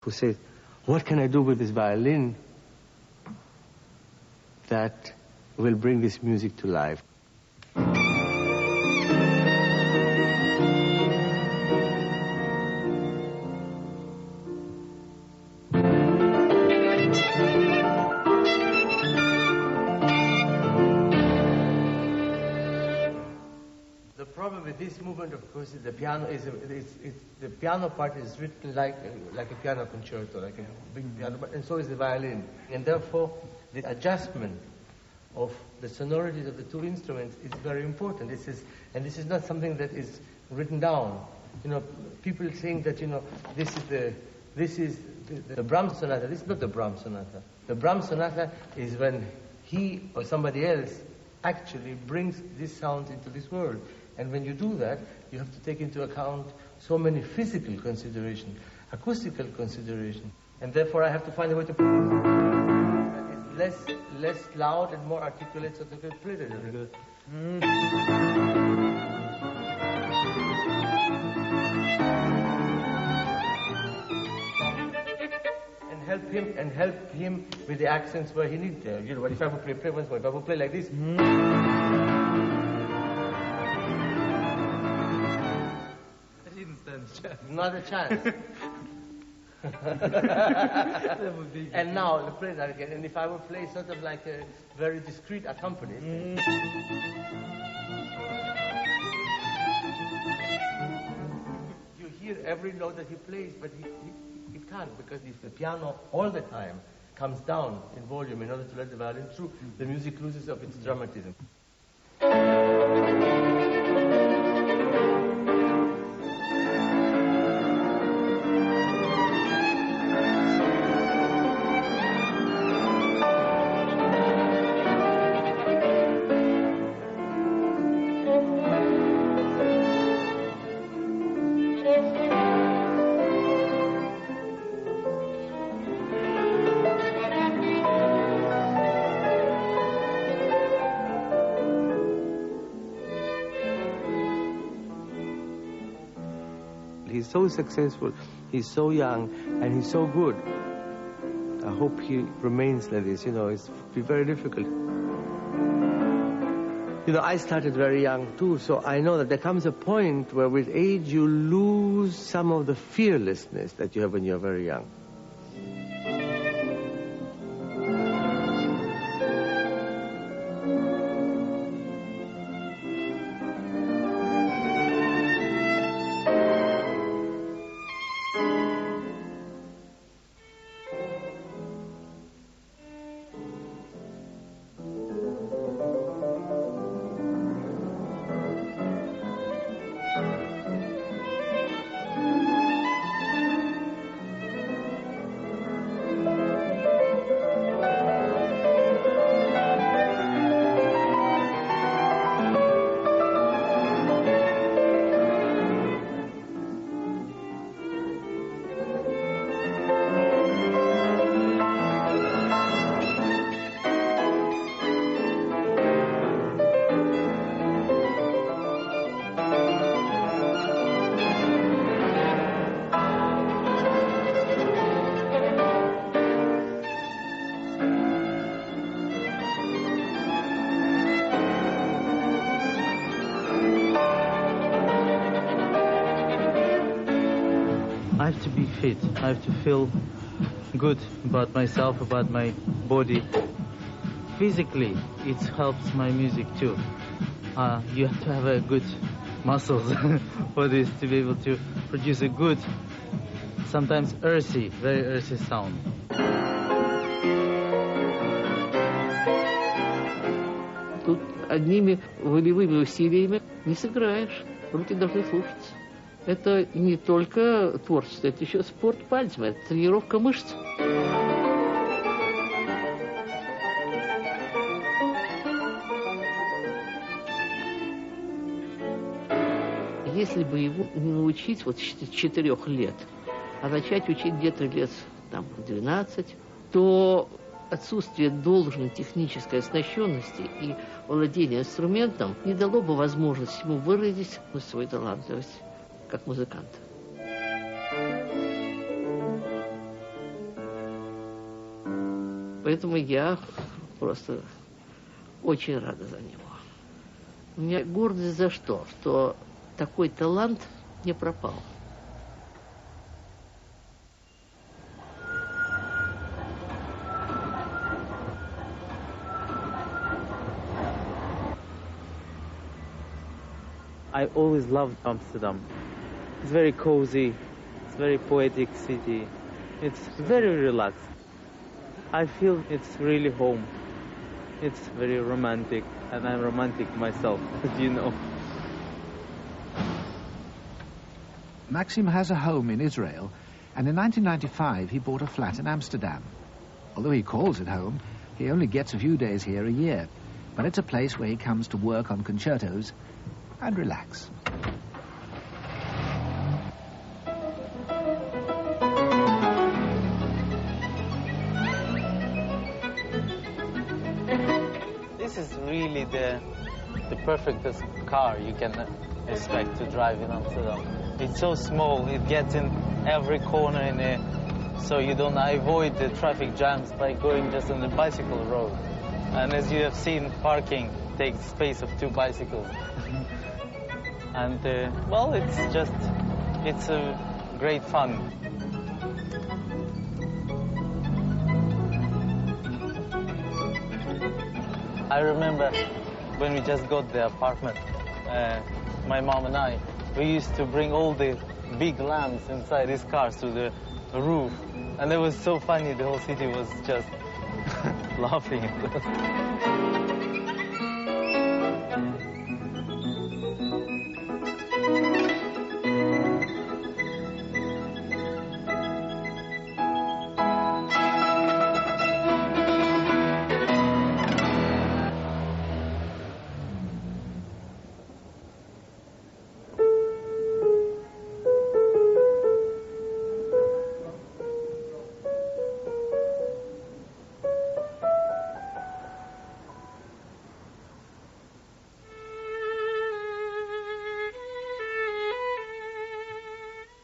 who says, what can I do with this violin that will bring this music to life? The problem with this movement, of course, is the piano the piano part is written like a piano concerto, like a big piano, and so is the violin. And therefore, the adjustment of the sonorities of the two instruments is very important. This is not something that is written down. You know, people think that, you know, this is the Brahms sonata. This is not the Brahms sonata. The Brahms sonata is when he or somebody else actually brings these sounds into this world. And when you do that, you have to take into account so many physical considerations, acoustical considerations. And therefore I have to find a way to that is less loud and more articulate, so that I can play it really good. And help him with the accents where he needs them. You know, if I would play once more, if I would play like this. Not a chance. And now the play that again. And if I would play sort of like a very discreet accompaniment. You hear every note that he plays, but he can't, because if the piano all the time comes down in volume in order to let the violin through, the music loses of its dramatism. He's so successful, he's so young, and he's so good. I hope he remains like this. You know, it's be very difficult. You know, I started very young too, so I know that there comes a point where with age you lose some of the fearlessness that you have when you're very young. I have to be fit. I have to feel good about myself, about my body. Physically, it helps my music too. You have to have a good muscles for this to be able to produce a good, sometimes earthy, very earthy sound. Тут одними волевыми усилиями не сыграешь. Руки должны слушаться. Это не только творчество, это еще спорт пальцами, это тренировка мышц. Если бы его не научить вот с 4 лет, а начать учить где-то лет там, 12, то отсутствие должной технической оснащенности и владения инструментом не дало бы возможность ему выразить свою талантливость как музыканта. Поэтому я просто очень рада за него. У меня гордость за что? Что такой талант не пропал. I always loved Amsterdam. It's very cozy, it's very poetic city. It's very relaxed. I feel it's really home. It's very romantic, and I'm romantic myself, as you know. Maxim has a home in Israel, and in 1995 he bought a flat in Amsterdam. Although he calls it home, he only gets a few days here a year, but it's a place where he comes to work on concertos and relax. This is really the perfectest car you can expect to drive in Amsterdam. It's so small, it gets in every corner so you don't avoid the traffic jams by going just on the bicycle road. And as you have seen, parking takes space of 2 bicycles. And well, it's a great fun. I remember when we just got the apartment, my mom and I, we used to bring all the big lamps inside these cars to the roof. And it was so funny, the whole city was just laughing at us.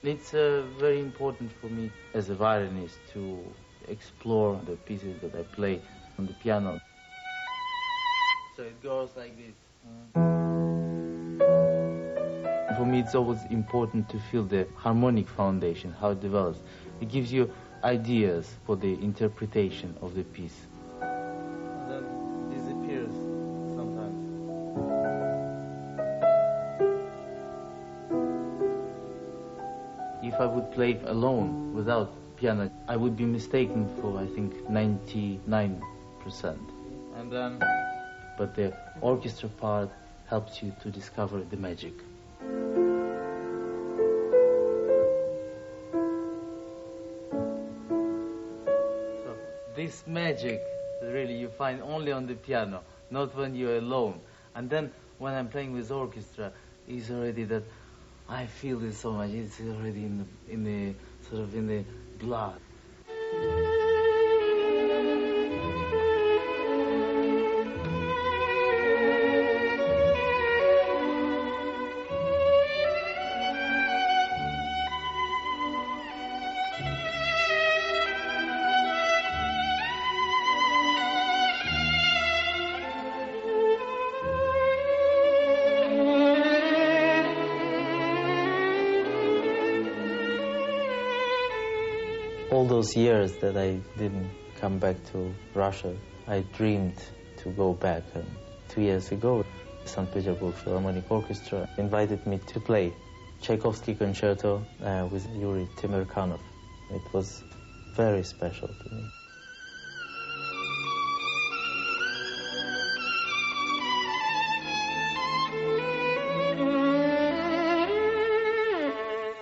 It's very important for me as a violinist to explore the pieces that I play on the piano. So it goes like this. For me, it's always important to feel the harmonic foundation, how it develops. It gives you ideas for the interpretation of the piece. And then it disappears sometimes. If I would play alone without piano, I would be mistaken for, I think, 99%. And then, but the orchestra part helps you to discover the magic. So this magic, really, you find only on the piano, not when you're alone. And then when I'm playing with orchestra, it's already that I feel this so much. It's already in the sort of in the blood. All those years that I didn't come back to Russia, I dreamed to go back. And 2 years ago, St. Petersburg Philharmonic Orchestra invited me to play Tchaikovsky concerto with Yuri Temirkanov. It was very special to me.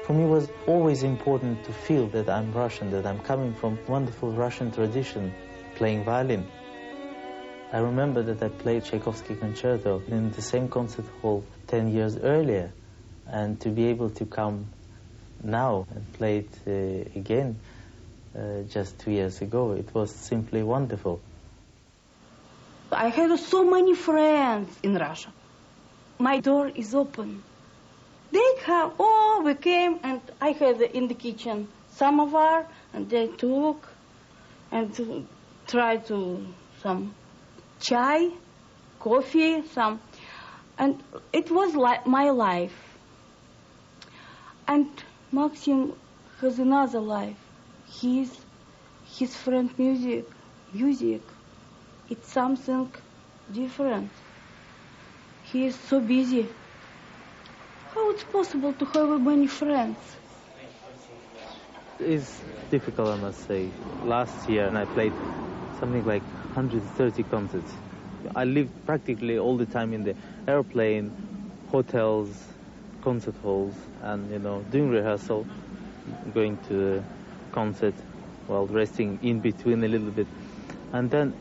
For me, it was always important to feel that I'm Russian, that I'm coming from wonderful Russian tradition, playing violin. I remember that I played Tchaikovsky concerto in the same concert hall 10 years earlier, and to be able to come now and play it again just 2 years ago, it was simply wonderful. I have so many friends in Russia. My door is open. They come, oh, we came, and I had in the kitchen samovar, and they took, and try to some chai, coffee, and it was my life. And Maxim has another life. His friend music. It's something different. He is so busy. How it's possible to have many friends? It's difficult, I must say. Last year, and I played something like 130 concerts. I lived practically all the time in the airplane, hotels, concert halls, and, doing rehearsal, going to the concert while resting in between a little bit. And then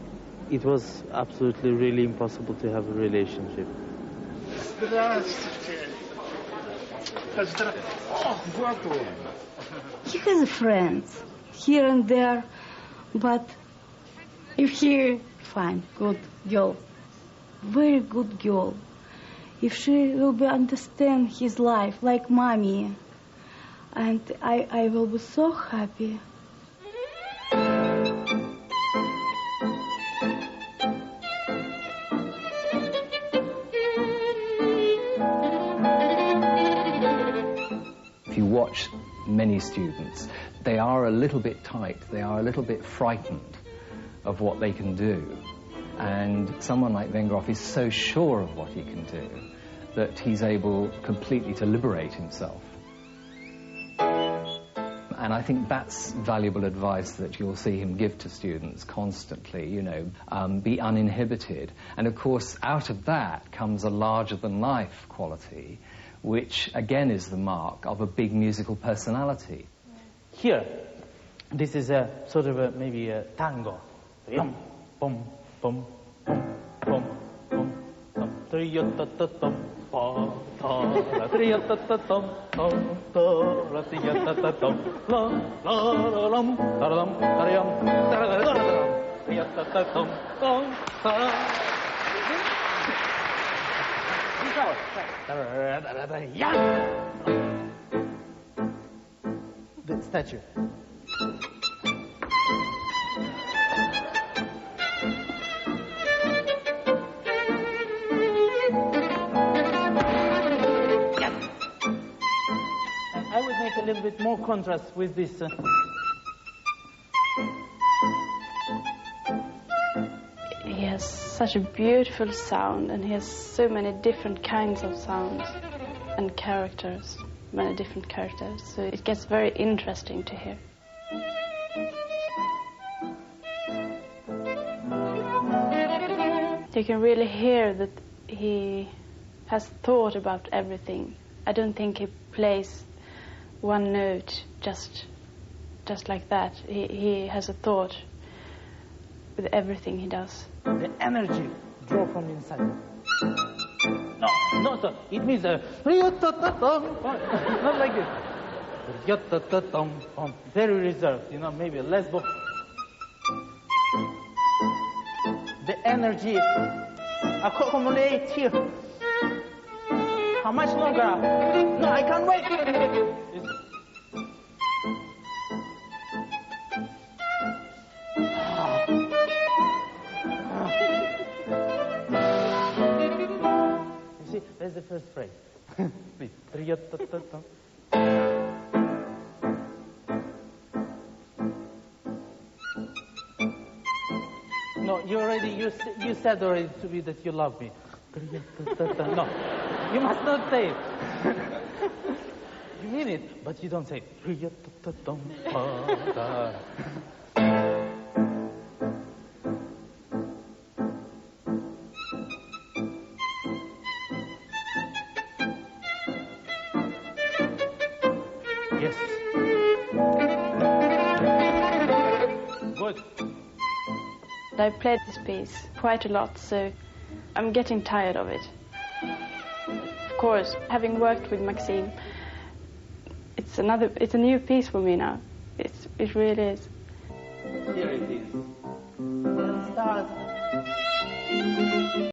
it was absolutely really impossible to have a relationship. He has friends here and there, but if he find good girl, very good girl, if she will be understand his life like mommy, and I will be so happy. If you watch many students, they are a little bit tight, they are a little bit frightened of what they can do. And someone like Vengerov is so sure of what he can do that he's able completely to liberate himself. And I think that's valuable advice that you'll see him give to students constantly, be uninhibited. And of course, out of that comes a larger-than-life quality, which again is the mark of a big musical personality. Here, this is a sort of maybe a tango. Yum, bum, bum, bum, bum, bum, bum. Tri-ya-ta-ta-tum, pa-ta, tri-ya-ta-ta-tum, tum, ta, tri-ya-ta-ta-tum, la, la, la, lam, ta-ra-dum, ta-ra-yum, ta-ra-da-da-da-dum, tri-ya-ta-ta-tum, tum, ta. The statue. I would make a little bit more contrast with this. He has such a beautiful sound, and he has so many different kinds of sounds and characters, many different characters. So it gets very interesting to hear. You can really hear that he has thought about everything. I don't think he plays one note just like that. He has a thought with everything he does. The energy draw from inside. No, sir. It means not like this. Very reserved, maybe less. The energy accumulates here. How much longer? No, I can't wait. There's the first phrase. Please. No, you said already to me that you love me. No, you must not say it. You mean it, but you don't say it. Yes. Good. I played this piece quite a lot, so I'm getting tired of it. Of course, having worked with Maxim, it's a new piece for me now. It really is. Here it is. Start.